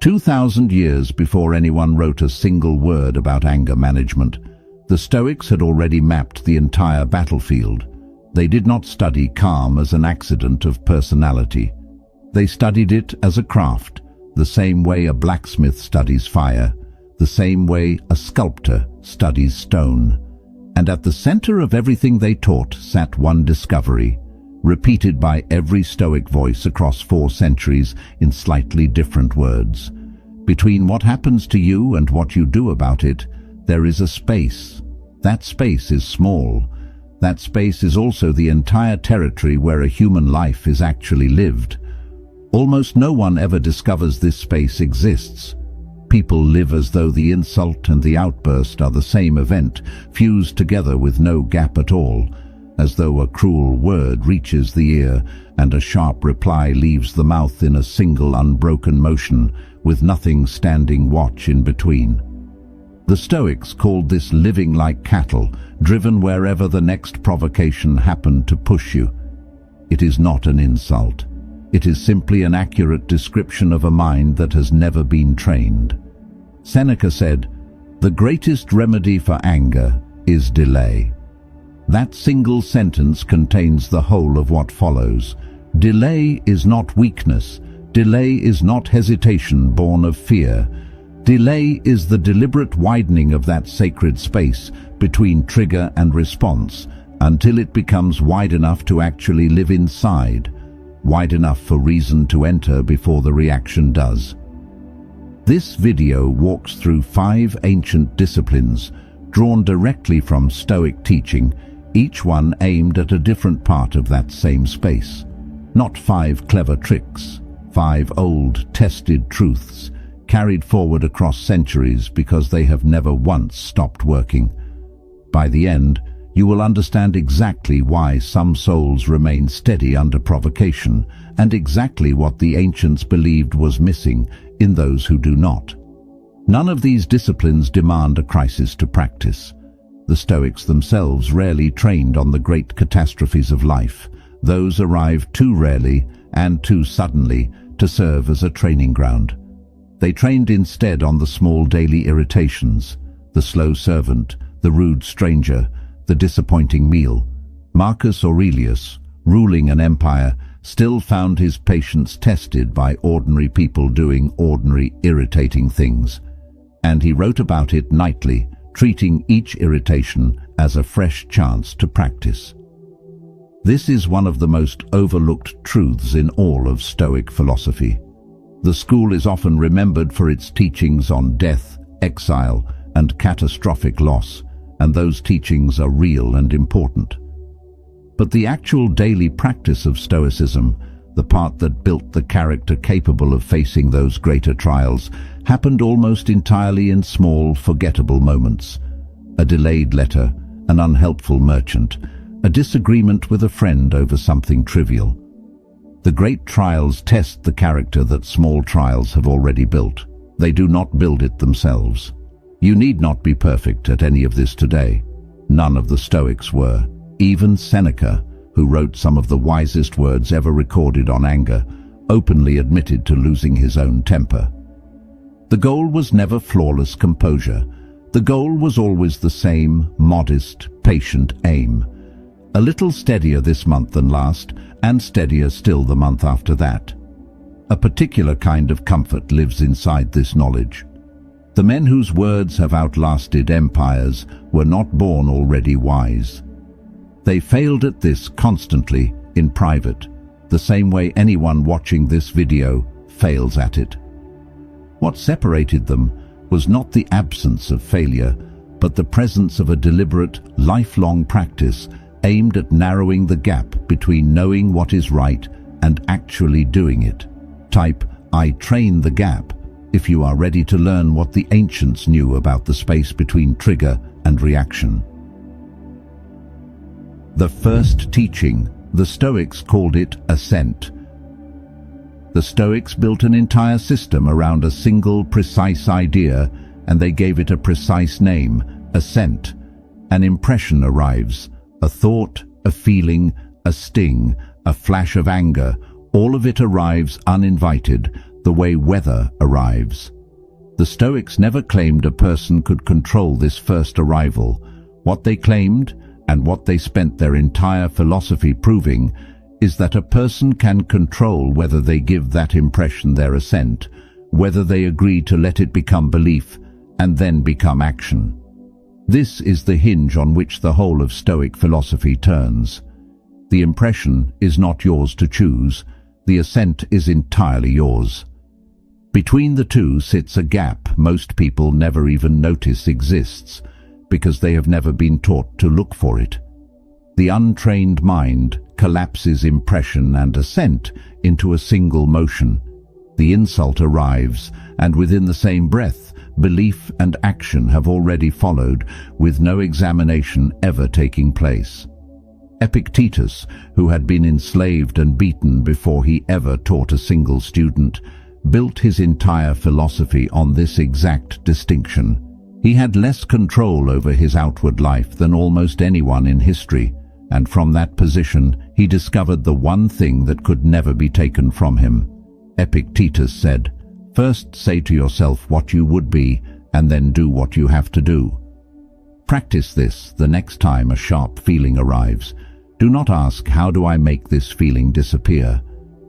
2,000 years before anyone wrote a single word about anger management, the Stoics had already mapped the entire battlefield. They did not study calm as an accident of personality. They studied it as a craft, the same way a blacksmith studies fire, the same way a sculptor studies stone. And at the center of everything they taught sat one discovery, repeated by every Stoic voice across 4 centuries in slightly different words. Between what happens to you and what you do about it, there is a space. That space is small. That space is also the entire territory where a human life is actually lived. Almost no one ever discovers this space exists. People live as though the insult and the outburst are the same event, fused together with no gap at all, as though a cruel word reaches the ear and a sharp reply leaves the mouth in a single unbroken motion, with nothing standing watch in between. The Stoics called this living like cattle, driven wherever the next provocation happened to push you. It is not an insult. It is simply an accurate description of a mind that has never been trained. Seneca said, "The greatest remedy for anger is delay." That single sentence contains the whole of what follows. Delay is not weakness. Delay is not hesitation born of fear. Delay is the deliberate widening of that sacred space between trigger and response until it becomes wide enough to actually live inside, wide enough for reason to enter before the reaction does. This video walks through 5 ancient disciplines drawn directly from Stoic teaching, each one aimed at a different part of that same space. Not 5 clever tricks, 5 old, tested truths, carried forward across centuries because they have never once stopped working. By the end, you will understand exactly why some souls remain steady under provocation, and exactly what the ancients believed was missing in those who do not. None of these disciplines demand a crisis to practice. The Stoics themselves rarely trained on the great catastrophes of life. Those arrived too rarely and too suddenly to serve as a training ground. They trained instead on the small daily irritations, the slow servant, the rude stranger, the disappointing meal. Marcus Aurelius, ruling an empire, still found his patience tested by ordinary people doing ordinary, irritating things. And he wrote about it nightly, treating each irritation as a fresh chance to practice. This is one of the most overlooked truths in all of Stoic philosophy. The school is often remembered for its teachings on death, exile, and catastrophic loss, and those teachings are real and important. But the actual daily practice of Stoicism, the part that built the character capable of facing those greater trials, happened almost entirely in small, forgettable moments. A delayed letter, an unhelpful merchant, a disagreement with a friend over something trivial. The great trials test the character that small trials have already built. They do not build it themselves. You need not be perfect at any of this today. None of the Stoics were. Even Seneca, who wrote some of the wisest words ever recorded on anger, openly admitted to losing his own temper. The goal was never flawless composure. The goal was always the same modest, patient aim. A little steadier this month than last, and steadier still the month after that. A particular kind of comfort lives inside this knowledge. The men whose words have outlasted empires were not born already wise. They failed at this constantly in private, the same way anyone watching this video fails at it. What separated them was not the absence of failure, but the presence of a deliberate, lifelong practice aimed at narrowing the gap between knowing what is right and actually doing it. Type, "I train the gap," if you are ready to learn what the ancients knew about the space between trigger and reaction. The first teaching, the Stoics called it assent. The Stoics built an entire system around a single precise idea, and they gave it a precise name, assent. An impression arrives, a thought, a feeling, a sting, a flash of anger. All of it arrives uninvited. the way weather arrives. The Stoics never claimed a person could control this first arrival. What they claimed, and what they spent their entire philosophy proving, is that a person can control whether they give that impression their assent, whether they agree to let it become belief, and then become action. This is the hinge on which the whole of Stoic philosophy turns. The impression is not yours to choose, the assent is entirely yours. Between the two sits a gap most people never even notice exists, because they have never been taught to look for it. The untrained mind collapses impression and assent into a single motion. The insult arrives, and within the same breath, belief and action have already followed, with no examination ever taking place. Epictetus, who had been enslaved and beaten before he ever taught a single student, built his entire philosophy on this exact distinction. He had less control over his outward life than almost anyone in history, and from that position he discovered the one thing that could never be taken from him. Epictetus said, "First say to yourself what you would be, and then do what you have to do." Practice this the next time a sharp feeling arrives. Do not ask, "How do I make this feeling disappear?"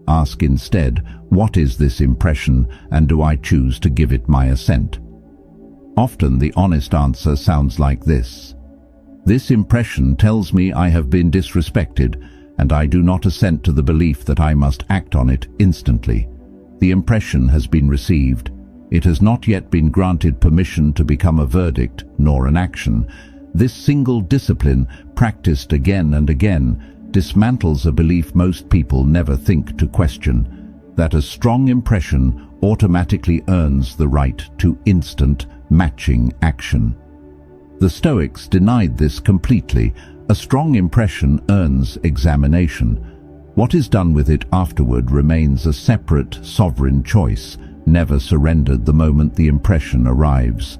Ask instead, "What is this impression, and do I choose to give it my assent?" Often the honest answer sounds like this: "This impression tells me I have been disrespected, and I do not assent to the belief that I must act on it instantly. The impression has been received. It has not yet been granted permission to become a verdict, nor an action." This single discipline, practiced again and again, dismantles a belief most people never think to question, that a strong impression automatically earns the right to instant, matching action. The Stoics denied this completely. A strong impression earns examination. What is done with it afterward remains a separate, sovereign choice, never surrendered the moment the impression arrives.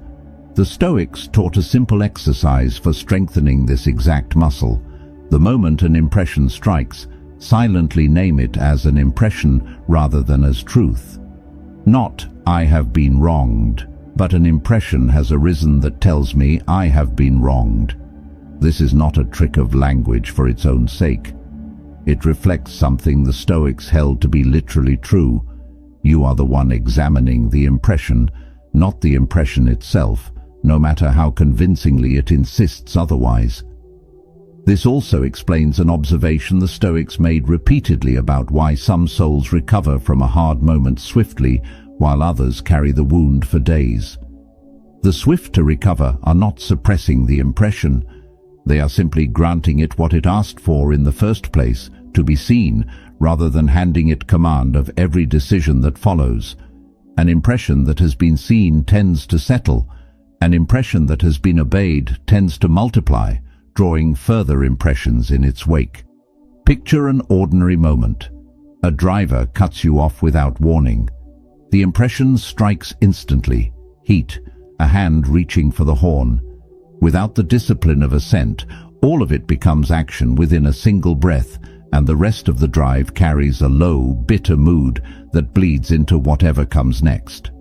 The Stoics taught a simple exercise for strengthening this exact muscle. The moment an impression strikes, silently name it as an impression rather than as truth. Not, "I have been wronged," but an impression has arisen that tells me I have been wronged. This is not a trick of language for its own sake. It reflects something the Stoics held to be literally true. You are the one examining the impression, not the impression itself, no matter how convincingly it insists otherwise. This also explains an observation the Stoics made repeatedly about why some souls recover from a hard moment swiftly, while others carry the wound for days. The swift to recover are not suppressing the impression. They are simply granting it what it asked for in the first place, to be seen, rather than handing it command of every decision that follows. An impression that has been seen tends to settle. An impression that has been obeyed tends to multiply, drawing further impressions in its wake. Picture an ordinary moment. A driver cuts you off without warning. The impression strikes instantly. Heat, a hand reaching for the horn. Without the discipline of assent, all of it becomes action within a single breath, and the rest of the drive carries a low, bitter mood that bleeds into whatever comes next.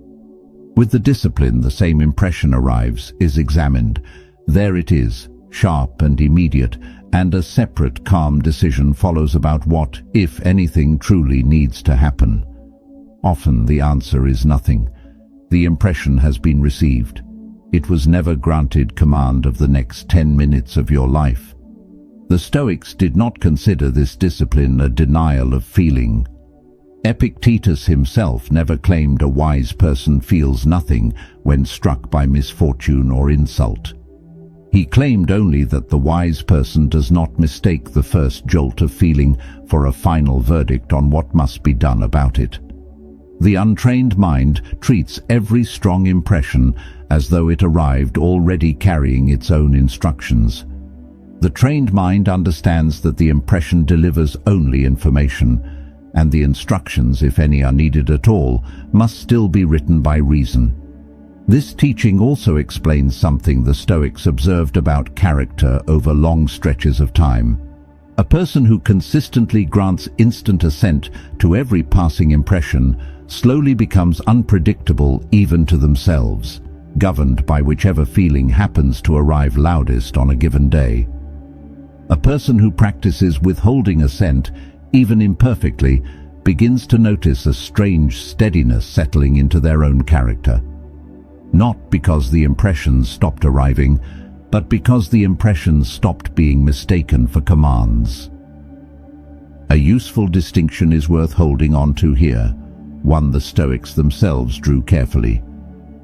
With the discipline, the same impression arrives, is examined. There it is, sharp and immediate, and a separate, calm decision follows about what, if anything, truly needs to happen. Often the answer is nothing. The impression has been received. It was never granted command of the next 10 minutes of your life. The Stoics did not consider this discipline a denial of feeling. Epictetus himself never claimed a wise person feels nothing when struck by misfortune or insult. He claimed only that the wise person does not mistake the first jolt of feeling for a final verdict on what must be done about it. The untrained mind treats every strong impression as though it arrived already carrying its own instructions. The trained mind understands that the impression delivers only information, and the instructions, if any are needed at all, must still be written by reason. This teaching also explains something the Stoics observed about character over long stretches of time. A person who consistently grants instant assent to every passing impression slowly becomes unpredictable even to themselves, governed by whichever feeling happens to arrive loudest on a given day. A person who practices withholding assent, even imperfectly, begins to notice a strange steadiness settling into their own character. Not because the impressions stopped arriving, but because the impressions stopped being mistaken for commands. A useful distinction is worth holding on to here, one the Stoics themselves drew carefully.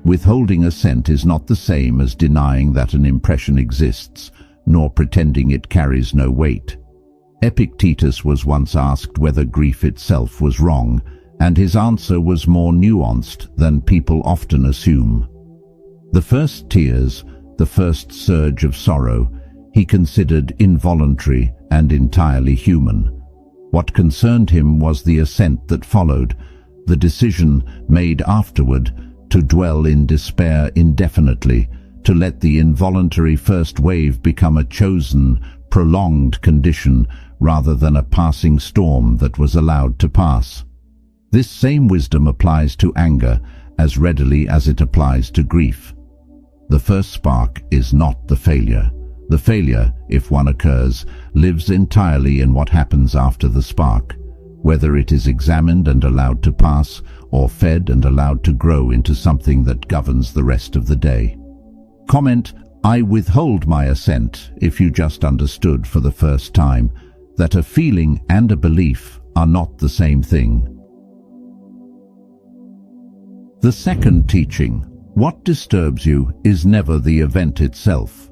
Withholding assent is not the same as denying that an impression exists, nor pretending it carries no weight. Epictetus was once asked whether grief itself was wrong, and his answer was more nuanced than people often assume. The first tears, the first surge of sorrow, he considered involuntary and entirely human. What concerned him was the assent that followed, the decision made afterward to dwell in despair indefinitely, to let the involuntary first wave become a chosen, prolonged condition rather than a passing storm that was allowed to pass. This same wisdom applies to anger as readily as it applies to grief. The first spark is not the failure. The failure, if one occurs, lives entirely in what happens after the spark, whether it is examined and allowed to pass, or fed and allowed to grow into something that governs the rest of the day. Comment, I withhold my assent if you just understood for the first time that a feeling and a belief are not the same thing. The second teaching, what disturbs you is never the event itself.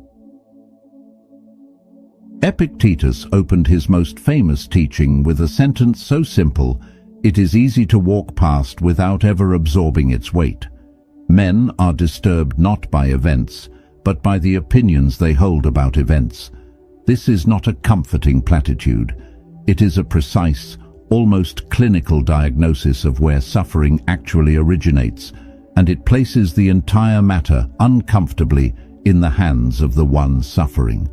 Epictetus opened his most famous teaching with a sentence so simple it is easy to walk past without ever absorbing its weight. Men are disturbed not by events, but by the opinions they hold about events. This is not a comforting platitude. It is a precise, almost clinical diagnosis of where suffering actually originates, and it places the entire matter uncomfortably in the hands of the one suffering.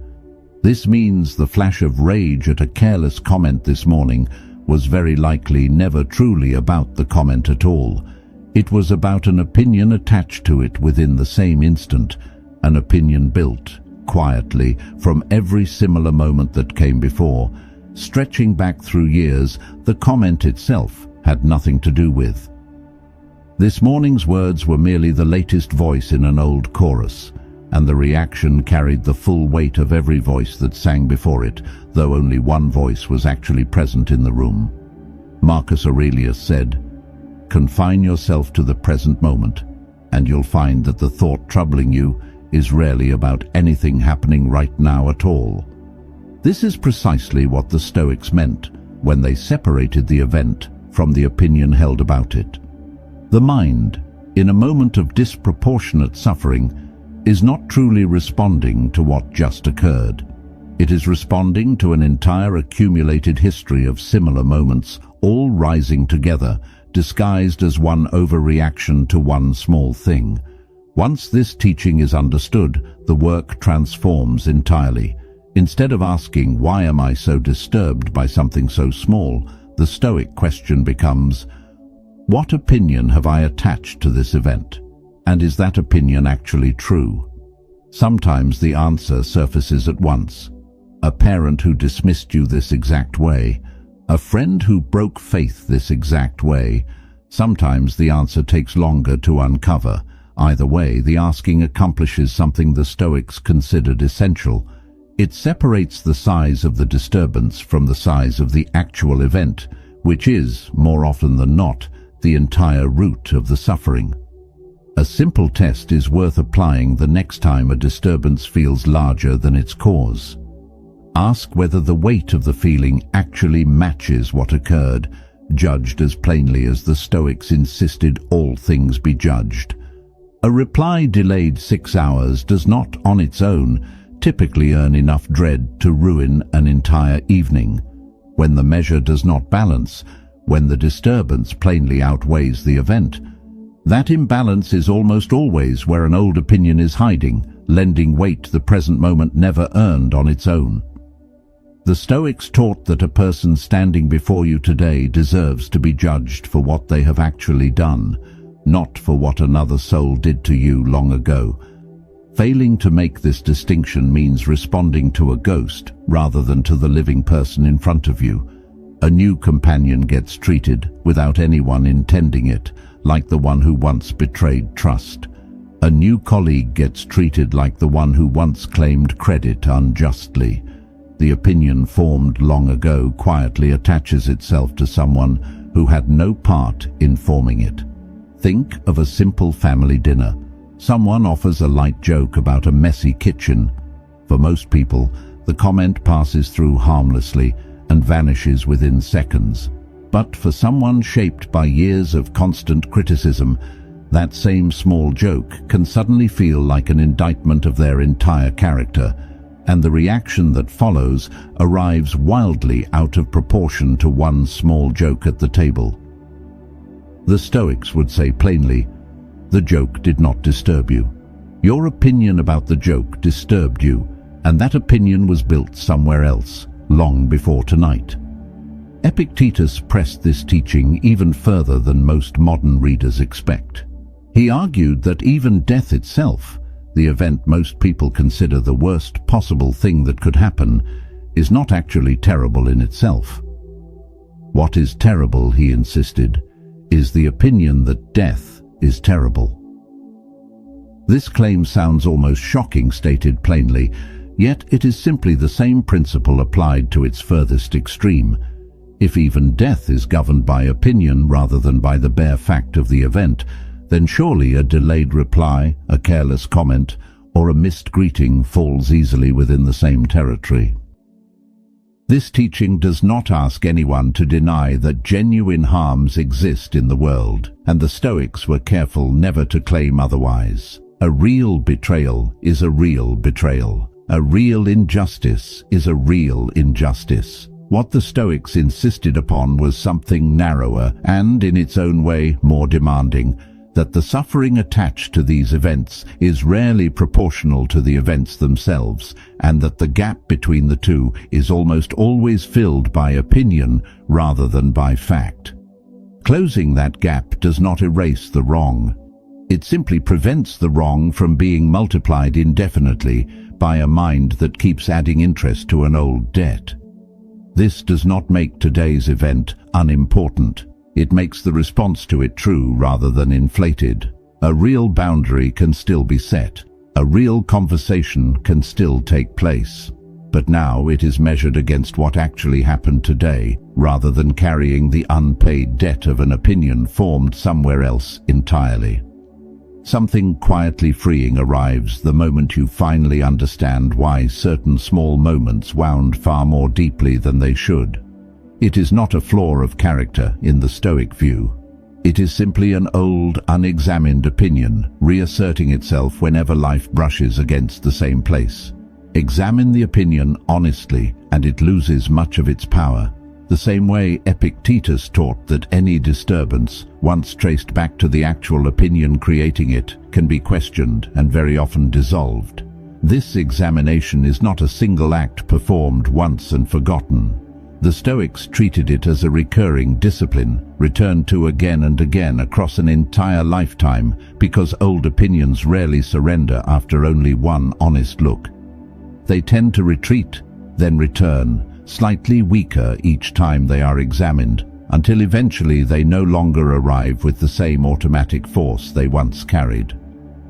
This means the flash of rage at a careless comment this morning was very likely never truly about the comment at all. It was about an opinion attached to it within the same instant, an opinion built, quietly, from every similar moment that came before. Stretching back through years, the comment itself had nothing to do with. This morning's words were merely the latest voice in an old chorus, and the reaction carried the full weight of every voice that sang before it, though only one voice was actually present in the room. Marcus Aurelius said, "Confine yourself to the present moment, and you'll find that the thought troubling you is rarely about anything happening right now at all." This is precisely what the Stoics meant when they separated the event from the opinion held about it. The mind, in a moment of disproportionate suffering, is not truly responding to what just occurred. It is responding to an entire accumulated history of similar moments, all rising together, disguised as one overreaction to one small thing. Once this teaching is understood, the work transforms entirely. Instead of asking, "Why am I so disturbed by something so small?" the Stoic question becomes, "What opinion have I attached to this event? And is that opinion actually true?" Sometimes the answer surfaces at once. A parent who dismissed you this exact way, a friend who broke faith this exact way. Sometimes the answer takes longer to uncover. Either way, the asking accomplishes something the Stoics considered essential. It separates the size of the disturbance from the size of the actual event, which is, more often than not, the entire root of the suffering. A simple test is worth applying the next time a disturbance feels larger than its cause. Ask whether the weight of the feeling actually matches what occurred, judged as plainly as the Stoics insisted all things be judged. A reply delayed 6 hours does not, on its own, typically earn enough dread to ruin an entire evening. When the measure does not balance, when the disturbance plainly outweighs the event, that imbalance is almost always where an old opinion is hiding, lending weight the present moment never earned on its own. The Stoics taught that a person standing before you today deserves to be judged for what they have actually done, not for what another soul did to you long ago. Failing to make this distinction means responding to a ghost rather than to the living person in front of you. A new companion gets treated, without anyone intending it, like the one who once betrayed trust. A new colleague gets treated like the one who once claimed credit unjustly. The opinion formed long ago quietly attaches itself to someone who had no part in forming it. Think of a simple family dinner. Someone offers a light joke about a messy kitchen. For most people, the comment passes through harmlessly and vanishes within seconds. But for someone shaped by years of constant criticism, that same small joke can suddenly feel like an indictment of their entire character, and the reaction that follows arrives wildly out of proportion to one small joke at the table. The Stoics would say plainly, the joke did not disturb you. Your opinion about the joke disturbed you, and that opinion was built somewhere else, long before tonight. Epictetus pressed this teaching even further than most modern readers expect. He argued that even death itself, the event most people consider the worst possible thing that could happen, is not actually terrible in itself. What is terrible, he insisted, is the opinion that death is terrible. This claim sounds almost shocking stated plainly, yet it is simply the same principle applied to its furthest extreme. If even death is governed by opinion rather than by the bare fact of the event, then surely a delayed reply, a careless comment, or a missed greeting falls easily within the same territory. This teaching does not ask anyone to deny that genuine harms exist in the world, and the Stoics were careful never to claim otherwise. A real betrayal is a real betrayal. A real injustice is a real injustice. What the Stoics insisted upon was something narrower and, in its own way, more demanding, that the suffering attached to these events is rarely proportional to the events themselves, and that the gap between the two is almost always filled by opinion rather than by fact. Closing that gap does not erase the wrong. It simply prevents the wrong from being multiplied indefinitely by a mind that keeps adding interest to an old debt. This does not make today's event unimportant. It makes the response to it true rather than inflated. A real boundary can still be set. A real conversation can still take place. But now it is measured against what actually happened today, rather than carrying the unpaid debt of an opinion formed somewhere else entirely. Something quietly freeing arrives the moment you finally understand why certain small moments wound far more deeply than they should. It is not a flaw of character in the Stoic view. It is simply an old, unexamined opinion reasserting itself whenever life brushes against the same place. Examine the opinion honestly, and it loses much of its power. The same way Epictetus taught that any disturbance, once traced back to the actual opinion creating it, can be questioned and very often dissolved. This examination is not a single act performed once and forgotten. The Stoics treated it as a recurring discipline, returned to again and again across an entire lifetime, because old opinions rarely surrender after only one honest look. They tend to retreat, then return, slightly weaker each time they are examined, until eventually they no longer arrive with the same automatic force they once carried.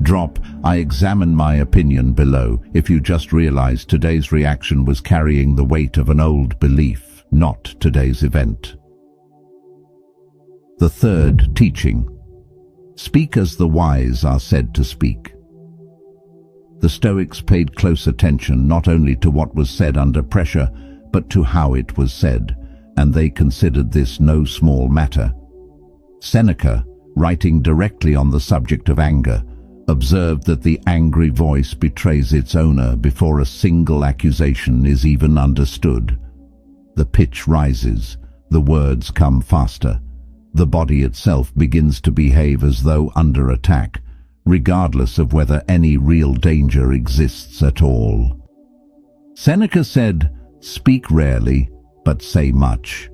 Drop "I examine my opinion" below if you just realized today's reaction was carrying the weight of an old belief, not today's event. The third teaching. Speak as the wise are said to speak. The Stoics paid close attention not only to what was said under pressure, but to how it was said, and they considered this no small matter. Seneca, writing directly on the subject of anger, observed that the angry voice betrays its owner before a single accusation is even understood. The pitch rises, the words come faster, the body itself begins to behave as though under attack, regardless of whether any real danger exists at all. Seneca said, Speak rarely, but say much.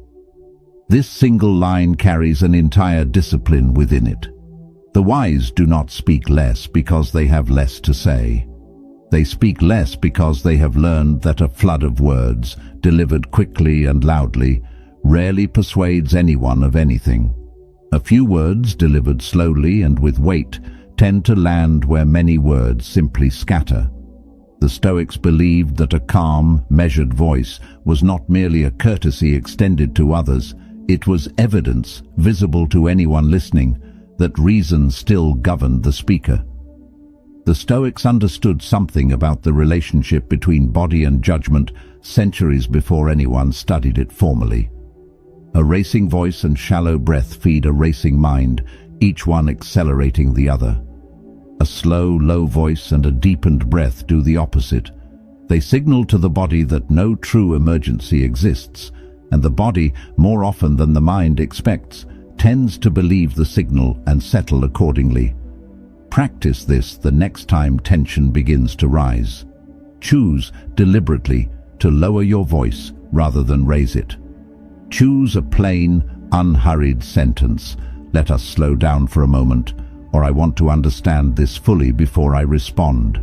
This single line carries an entire discipline within it. The wise do not speak less because they have less to say. They speak less because they have learned that a flood of words, delivered quickly and loudly, rarely persuades anyone of anything. A few words delivered slowly and with weight tend to land where many words simply scatter. The Stoics believed that a calm, measured voice was not merely a courtesy extended to others, it was evidence, visible to anyone listening, that reason still governed the speaker. The Stoics understood something about the relationship between body and judgment centuries before anyone studied it formally. A racing voice and shallow breath feed a racing mind, each one accelerating the other. A slow, low voice and a deepened breath do the opposite. They signal to the body that no true emergency exists, and the body, more often than the mind expects, tends to believe the signal and settle accordingly. Practice this the next time tension begins to rise. Choose deliberately to lower your voice rather than raise it. Choose a plain, unhurried sentence. Let us slow down for a moment, or I want to understand this fully before I respond.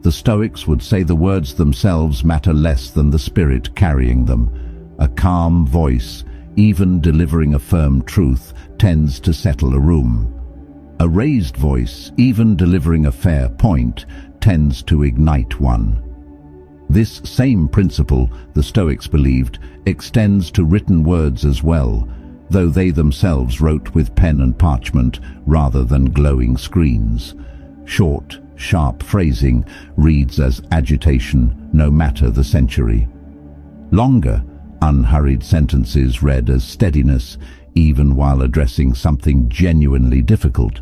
The Stoics would say the words themselves matter less than the spirit carrying them. A calm voice, even delivering a firm truth, tends to settle a room. A raised voice, even delivering a fair point, tends to ignite one. This same principle, the Stoics believed, extends to written words as well, though they themselves wrote with pen and parchment rather than glowing screens. Short, sharp phrasing reads as agitation, no matter the century. Longer, unhurried sentences read as steadiness, even while addressing something genuinely difficult.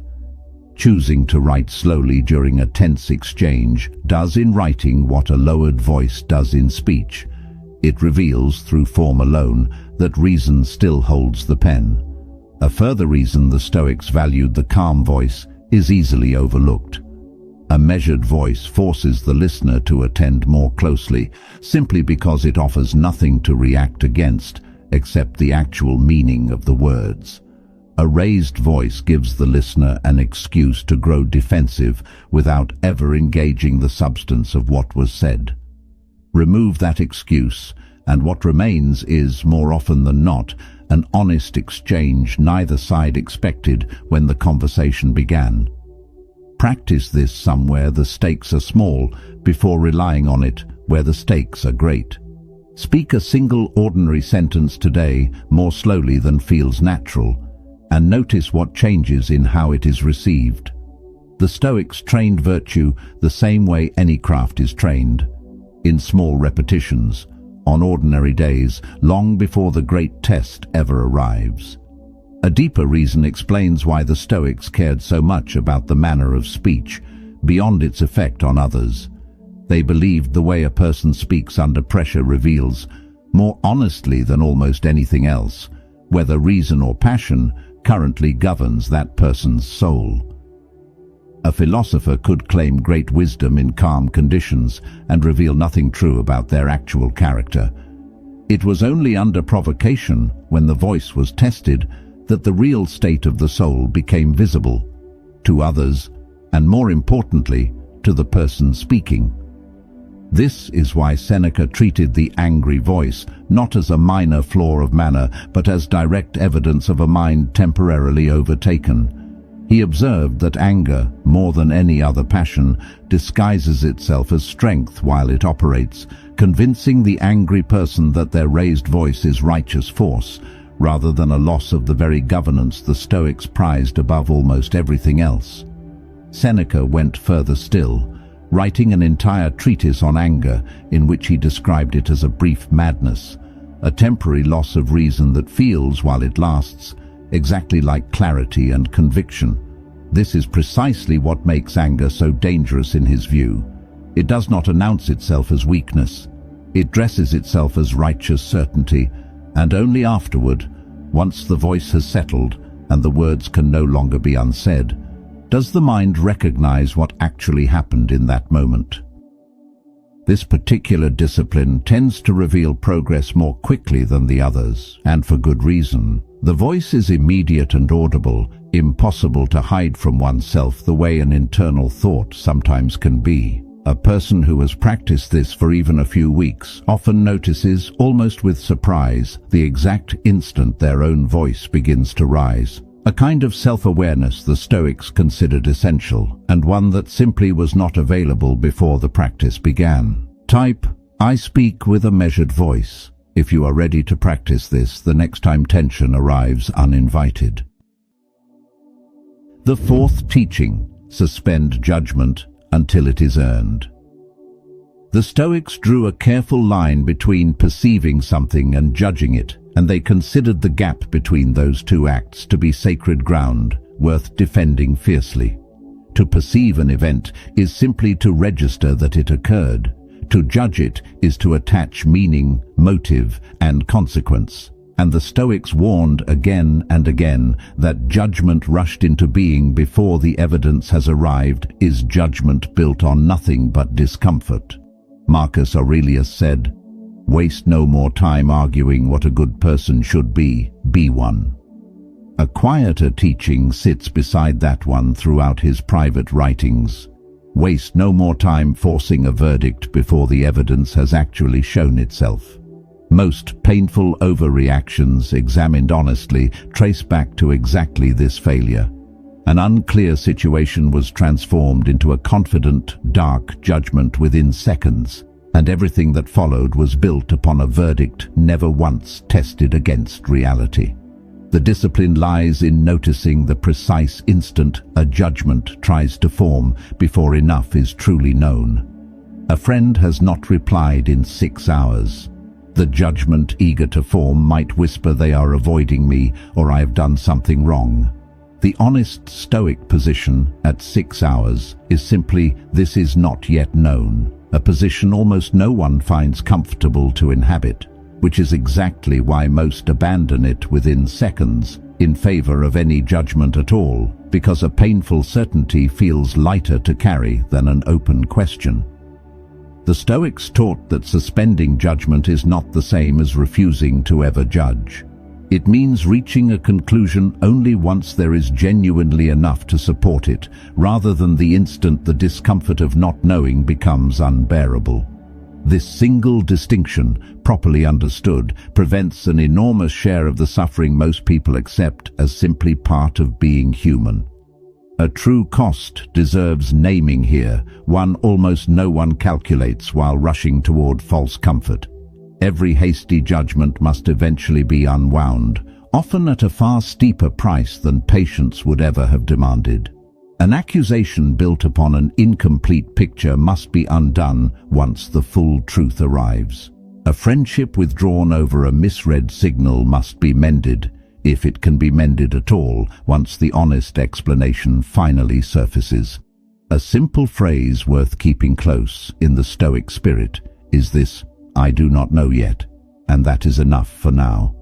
Choosing to write slowly during a tense exchange does in writing what a lowered voice does in speech. It reveals, through form alone, that reason still holds the pen. A further reason the Stoics valued the calm voice is easily overlooked. A measured voice forces the listener to attend more closely, simply because it offers nothing to react against except the actual meaning of the words. A raised voice gives the listener an excuse to grow defensive without ever engaging the substance of what was said. Remove that excuse, and what remains is, more often than not, an honest exchange neither side expected when the conversation began. Practice this somewhere the stakes are small before relying on it where the stakes are great. Speak a single ordinary sentence today more slowly than feels natural, and notice what changes in how it is received. The Stoics trained virtue the same way any craft is trained, in small repetitions, on ordinary days, long before the great test ever arrives. A deeper reason explains why the Stoics cared so much about the manner of speech, beyond its effect on others. They believed the way a person speaks under pressure reveals, more honestly than almost anything else, whether reason or passion currently governs that person's soul. A philosopher could claim great wisdom in calm conditions and reveal nothing true about their actual character. It was only under provocation, when the voice was tested, that the real state of the soul became visible to others, and more importantly, to the person speaking. This is why Seneca treated the angry voice not as a minor flaw of manner, but as direct evidence of a mind temporarily overtaken. He observed that anger, more than any other passion, disguises itself as strength while it operates, convincing the angry person that their raised voice is righteous force, rather than a loss of the very governance the Stoics prized above almost everything else. Seneca went further still, writing an entire treatise on anger in which he described it as a brief madness, a temporary loss of reason that feels while it lasts, exactly like clarity and conviction. This is precisely what makes anger so dangerous in his view. It does not announce itself as weakness. It dresses itself as righteous certainty, and only afterward, once the voice has settled and the words can no longer be unsaid, does the mind recognize what actually happened in that moment. This particular discipline tends to reveal progress more quickly than the others, and for good reason. The voice is immediate and audible, impossible to hide from oneself the way an internal thought sometimes can be. A person who has practiced this for even a few weeks often notices, almost with surprise, the exact instant their own voice begins to rise. A kind of self-awareness the Stoics considered essential, and one that simply was not available before the practice began. Type, "I speak with a measured voice," if you are ready to practice this the next time tension arrives uninvited. The fourth teaching: suspend judgment until it is earned. The Stoics drew a careful line between perceiving something and judging it, and they considered the gap between those two acts to be sacred ground, worth defending fiercely. To perceive an event is simply to register that it occurred. To judge it is to attach meaning, motive, and consequence. And the Stoics warned again and again that judgment rushed into being before the evidence has arrived is judgment built on nothing but discomfort. Marcus Aurelius said, "Waste no more time arguing what a good person should be one." A quieter teaching sits beside that one throughout his private writings. Waste no more time forcing a verdict before the evidence has actually shown itself. Most painful overreactions, examined honestly, trace back to exactly this failure. An unclear situation was transformed into a confident, dark judgment within seconds, and everything that followed was built upon a verdict never once tested against reality. The discipline lies in noticing the precise instant a judgment tries to form before enough is truly known. A friend has not replied in 6 hours. The judgment eager to form might whisper they are avoiding me or I have done something wrong. The honest Stoic position at 6 hours is simply this is not yet known, a position almost no one finds comfortable to inhabit, which is exactly why most abandon it within seconds in favor of any judgment at all, because a painful certainty feels lighter to carry than an open question. The Stoics taught that suspending judgment is not the same as refusing to ever judge. It means reaching a conclusion only once there is genuinely enough to support it, rather than the instant the discomfort of not knowing becomes unbearable. This single distinction, properly understood, prevents an enormous share of the suffering most people accept as simply part of being human. A true cost deserves naming here, one almost no one calculates while rushing toward false comfort. Every hasty judgment must eventually be unwound, often at a far steeper price than patience would ever have demanded. An accusation built upon an incomplete picture must be undone once the full truth arrives. A friendship withdrawn over a misread signal must be mended, if it can be mended at all, once the honest explanation finally surfaces. A simple phrase worth keeping close in the Stoic spirit is this: "I do not know yet," and that is enough for now.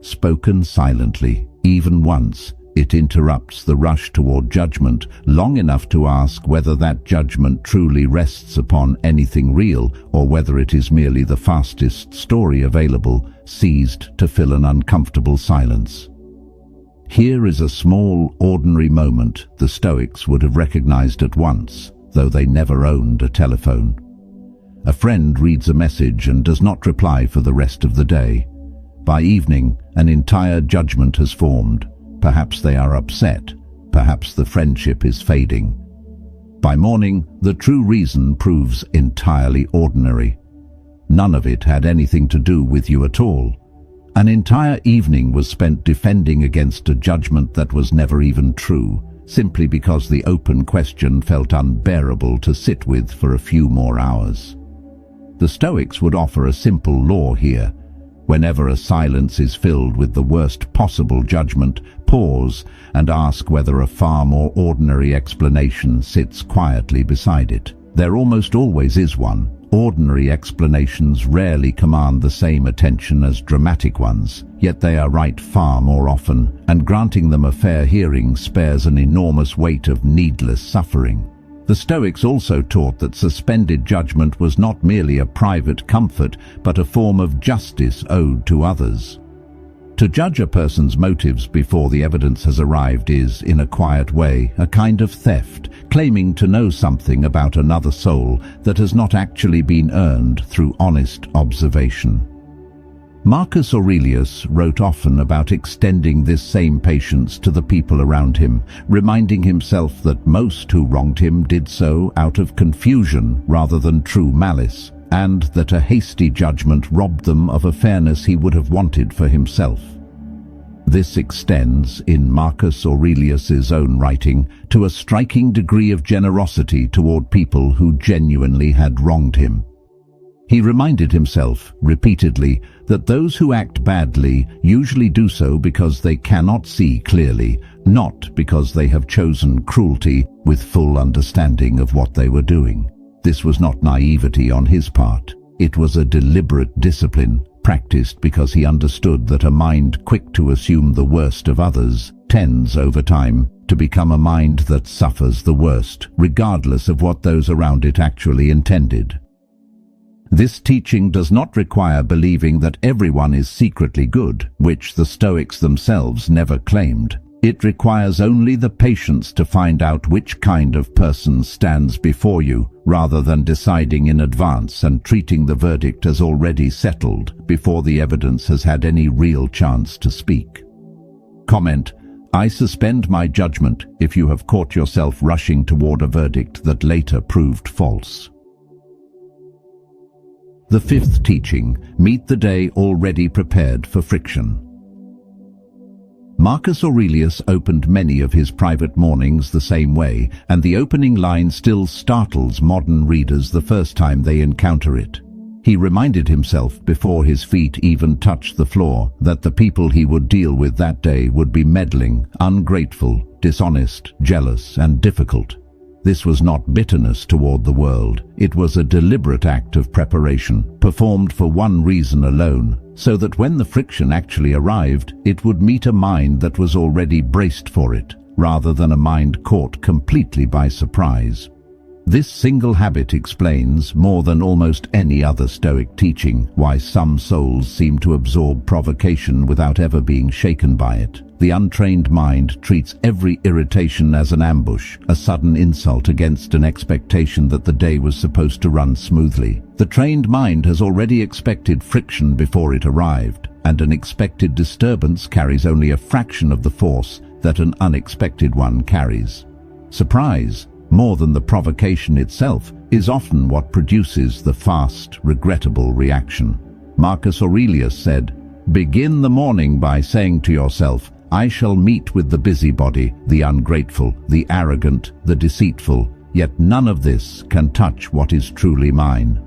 Spoken silently, even once, it interrupts the rush toward judgment long enough to ask whether that judgment truly rests upon anything real or whether it is merely the fastest story available, seized to fill an uncomfortable silence. Here is a small, ordinary moment the Stoics would have recognized at once, though they never owned a telephone. A friend reads a message and does not reply for the rest of the day. By evening, an entire judgment has formed. Perhaps they are upset. Perhaps the friendship is fading. By morning, the true reason proves entirely ordinary. None of it had anything to do with you at all. An entire evening was spent defending against a judgment that was never even true, simply because the open question felt unbearable to sit with for a few more hours. The Stoics would offer a simple law here. Whenever a silence is filled with the worst possible judgment, pause and ask whether a far more ordinary explanation sits quietly beside it. There almost always is one. Ordinary explanations rarely command the same attention as dramatic ones, yet they are right far more often, and granting them a fair hearing spares an enormous weight of needless suffering. The Stoics also taught that suspended judgment was not merely a private comfort, but a form of justice owed to others. To judge a person's motives before the evidence has arrived is, in a quiet way, a kind of theft, claiming to know something about another soul that has not actually been earned through honest observation. Marcus Aurelius wrote often about extending this same patience to the people around him, reminding himself that most who wronged him did so out of confusion rather than true malice, and that a hasty judgment robbed them of a fairness he would have wanted for himself. This extends, in Marcus Aurelius's own writing, to a striking degree of generosity toward people who genuinely had wronged him. He reminded himself, repeatedly, that those who act badly usually do so because they cannot see clearly, not because they have chosen cruelty with full understanding of what they were doing. This was not naivety on his part. It was a deliberate discipline, practiced because he understood that a mind quick to assume the worst of others tends, over time, to become a mind that suffers the worst, regardless of what those around it actually intended. This teaching does not require believing that everyone is secretly good, which the Stoics themselves never claimed. It requires only the patience to find out which kind of person stands before you, rather than deciding in advance and treating the verdict as already settled before the evidence has had any real chance to speak. Comment: I suspend my judgment if you have caught yourself rushing toward a verdict that later proved false. The fifth teaching: meet the day already prepared for friction. Marcus Aurelius opened many of his private mornings the same way, and the opening line still startles modern readers the first time they encounter it. He reminded himself, before his feet even touched the floor, that the people he would deal with that day would be meddling, ungrateful, dishonest, jealous, and difficult. This was not bitterness toward the world. It was a deliberate act of preparation, performed for one reason alone, so that when the friction actually arrived, it would meet a mind that was already braced for it, rather than a mind caught completely by surprise. This single habit explains, more than almost any other Stoic teaching, why some souls seem to absorb provocation without ever being shaken by it. The untrained mind treats every irritation as an ambush, a sudden insult against an expectation that the day was supposed to run smoothly. The trained mind has already expected friction before it arrived, and an expected disturbance carries only a fraction of the force that an unexpected one carries. Surprise, more than the provocation itself, is often what produces the fast, regrettable reaction. Marcus Aurelius said, "Begin the morning by saying to yourself, I shall meet with the busybody, the ungrateful, the arrogant, the deceitful, yet none of this can touch what is truly mine."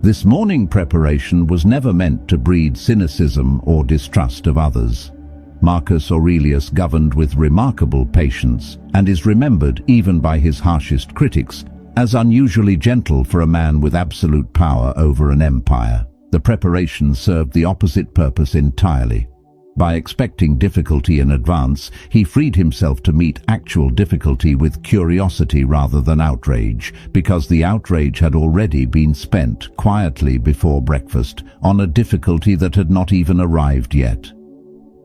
This morning preparation was never meant to breed cynicism or distrust of others. Marcus Aurelius governed with remarkable patience, and is remembered, even by his harshest critics, as unusually gentle for a man with absolute power over an empire. The preparation served the opposite purpose entirely. By expecting difficulty in advance, he freed himself to meet actual difficulty with curiosity rather than outrage, because the outrage had already been spent quietly before breakfast on a difficulty that had not even arrived yet.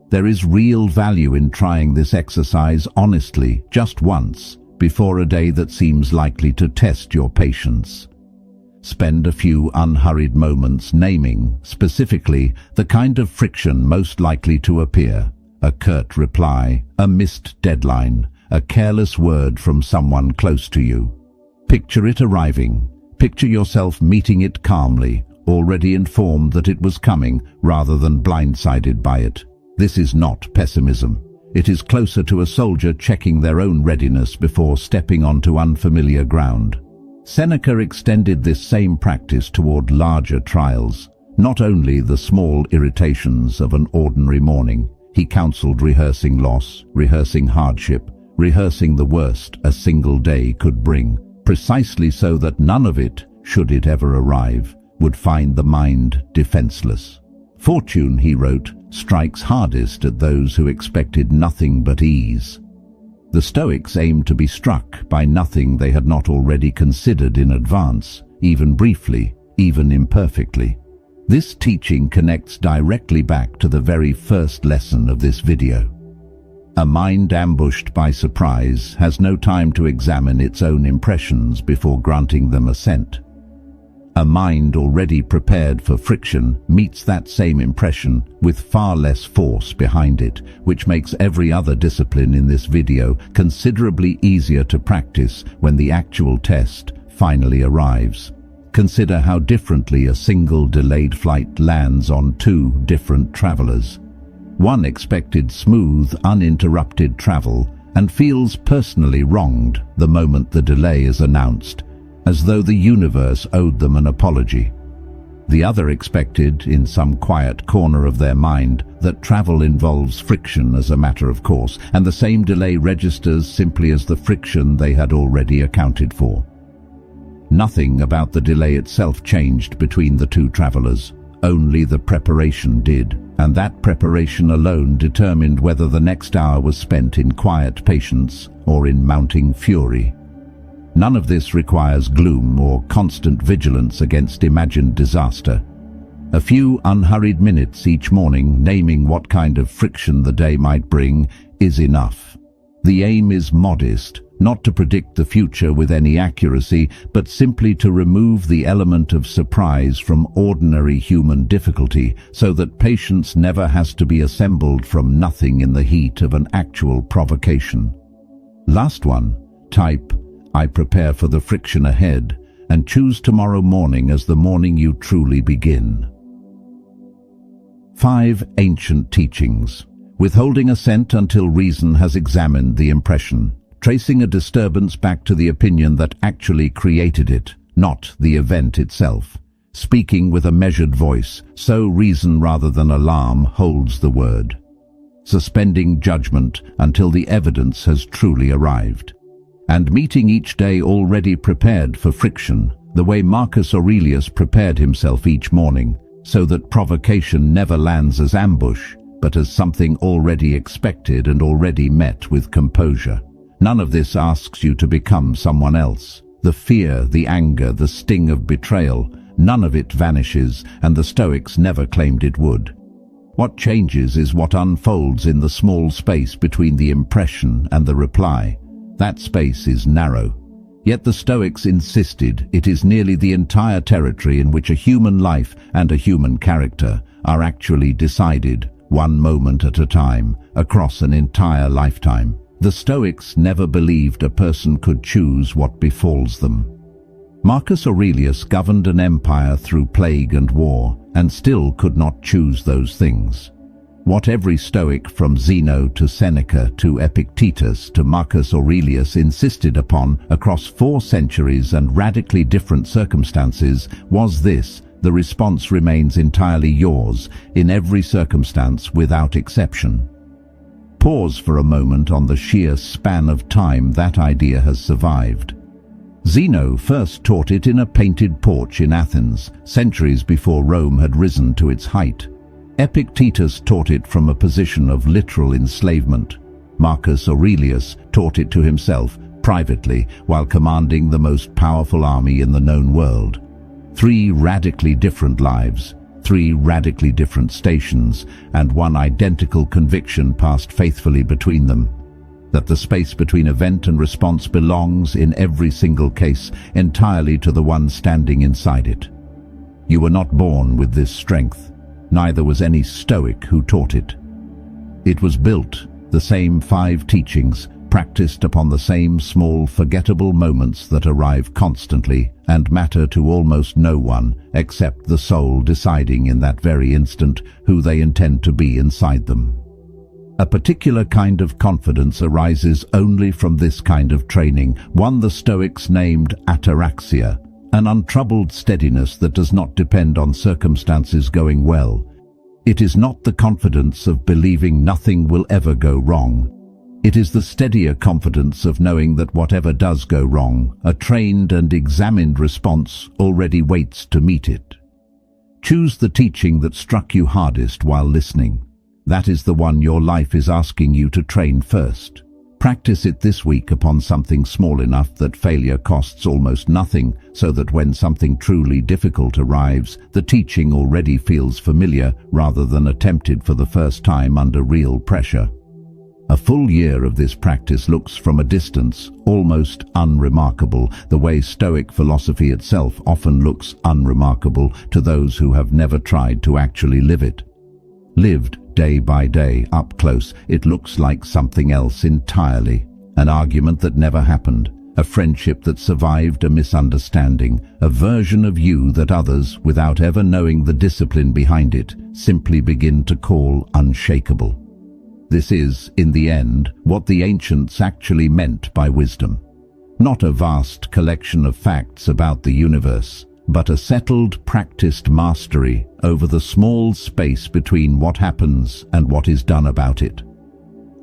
There is real value in trying this exercise honestly, just once, before a day that seems likely to test your patience. Spend a few unhurried moments naming, specifically, the kind of friction most likely to appear: a curt reply, a missed deadline, a careless word from someone close to you. Picture it arriving. Picture yourself meeting it calmly, already informed that it was coming, rather than blindsided by it. This is not pessimism. It is closer to a soldier checking their own readiness before stepping onto unfamiliar ground. Seneca extended this same practice toward larger trials, not only the small irritations of an ordinary morning. He counseled rehearsing loss, rehearsing hardship, rehearsing the worst a single day could bring, precisely so that none of it, should it ever arrive, would find the mind defenseless. Fortune, he wrote, strikes hardest at those who expected nothing but ease. The Stoics aimed to be struck by nothing they had not already considered in advance, even briefly, even imperfectly. This teaching connects directly back to the very first lesson of this video. A mind ambushed by surprise has no time to examine its own impressions before granting them assent. A mind already prepared for friction meets that same impression with far less force behind it, which makes every other discipline in this video considerably easier to practice when the actual test finally arrives. Consider how differently a single delayed flight lands on two different travelers. One expected smooth, uninterrupted travel and feels personally wronged the moment the delay is announced, as though the universe owed them an apology. The other expected, in some quiet corner of their mind, that travel involves friction as a matter of course, and the same delay registers simply as the friction they had already accounted for. Nothing about the delay itself changed between the two travelers, only the preparation did, and that preparation alone determined whether the next hour was spent in quiet patience or in mounting fury. None of this requires gloom or constant vigilance against imagined disaster. A few unhurried minutes each morning naming what kind of friction the day might bring is enough. The aim is modest, not to predict the future with any accuracy, but simply to remove the element of surprise from ordinary human difficulty so that patience never has to be assembled from nothing in the heat of an actual provocation. Last one, type I prepare for the friction ahead, and choose tomorrow morning as the morning you truly begin. 5 ancient teachings. Withholding assent until reason has examined the impression, tracing a disturbance back to the opinion that actually created it, not the event itself. Speaking with a measured voice, so reason rather than alarm holds the word. Suspending judgment until the evidence has truly arrived. And meeting each day already prepared for friction, the way Marcus Aurelius prepared himself each morning, so that provocation never lands as ambush, but as something already expected and already met with composure. None of this asks you to become someone else. The fear, the anger, the sting of betrayal, none of it vanishes, and the Stoics never claimed it would. What changes is what unfolds in the small space between the impression and the reply. That space is narrow. Yet the Stoics insisted it is nearly the entire territory in which a human life and a human character are actually decided, one moment at a time, across an entire lifetime. The Stoics never believed a person could choose what befalls them. Marcus Aurelius governed an empire through plague and war, and still could not choose those things. What every Stoic from Zeno to Seneca to Epictetus to Marcus Aurelius insisted upon across 4 centuries and radically different circumstances was this: the response remains entirely yours, in every circumstance without exception. Pause for a moment on the sheer span of time that idea has survived. Zeno first taught it in a painted porch in Athens, centuries before Rome had risen to its height. Epictetus taught it from a position of literal enslavement. Marcus Aurelius taught it to himself, privately, while commanding the most powerful army in the known world. 3 radically different lives, 3 radically different stations, and one identical conviction passed faithfully between them: that the space between event and response belongs, in every single case, entirely to the one standing inside it. You were not born with this strength. Neither was any Stoic who taught it. It was built, the same 5 teachings, practiced upon the same small, forgettable moments that arrive constantly and matter to almost no one except the soul deciding in that very instant who they intend to be inside them. A particular kind of confidence arises only from this kind of training, one the Stoics named ataraxia, an untroubled steadiness that does not depend on circumstances going well. It is not the confidence of believing nothing will ever go wrong. It is the steadier confidence of knowing that whatever does go wrong, a trained and examined response already waits to meet it. Choose the teaching that struck you hardest while listening. That is the one your life is asking you to train first. Practice it this week upon something small enough that failure costs almost nothing, so that when something truly difficult arrives, the teaching already feels familiar rather than attempted for the first time under real pressure. A full year of this practice looks from a distance almost unremarkable, the way Stoic philosophy itself often looks unremarkable to those who have never tried to actually live it. Lived day by day, up close, it looks like something else entirely. An argument that never happened, a friendship that survived a misunderstanding, a version of you that others, without ever knowing the discipline behind it, simply begin to call unshakable. This is, in the end, what the ancients actually meant by wisdom. Not a vast collection of facts about the universe, but a settled, practiced mastery over the small space between what happens and what is done about it.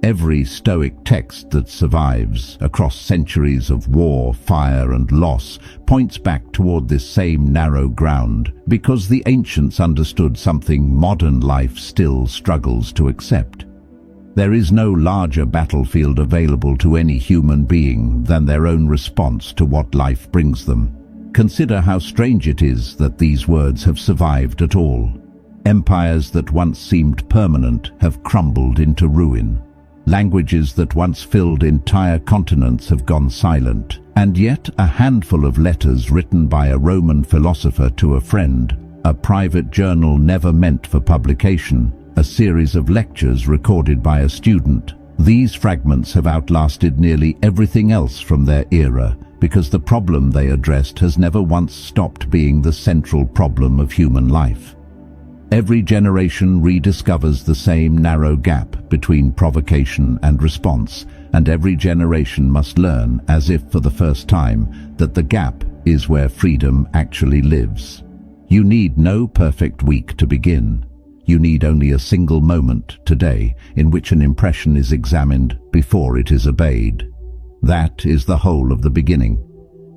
Every Stoic text that survives, across centuries of war, fire, and loss, points back toward this same narrow ground, because the ancients understood something modern life still struggles to accept. There is no larger battlefield available to any human being than their own response to what life brings them. Consider how strange it is that these words have survived at all. Empires that once seemed permanent have crumbled into ruin. Languages that once filled entire continents have gone silent. And yet a handful of letters written by a Roman philosopher to a friend, a private journal never meant for publication, a series of lectures recorded by a student. These fragments have outlasted nearly everything else from their era, because the problem they addressed has never once stopped being the central problem of human life. Every generation rediscovers the same narrow gap between provocation and response, and every generation must learn, as if for the first time, that the gap is where freedom actually lives. You need no perfect week to begin. You need only a single moment today in which an impression is examined before it is obeyed. That is the whole of the beginning.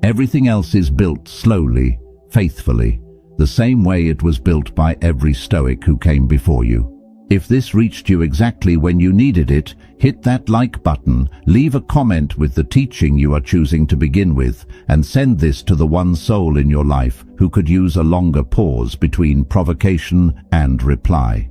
Everything else is built slowly, faithfully, the same way it was built by every Stoic who came before you. If this reached you exactly when you needed it, hit that like button, leave a comment with the teaching you are choosing to begin with, and send this to the one soul in your life who could use a longer pause between provocation and reply.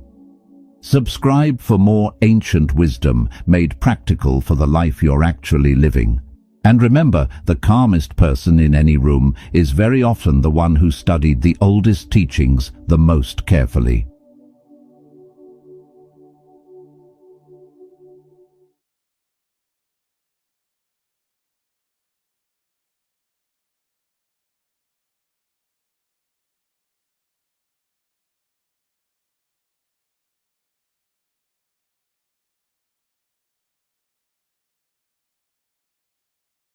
Subscribe for more ancient wisdom made practical for the life you're actually living. And remember, the calmest person in any room is very often the one who studied the oldest teachings the most carefully.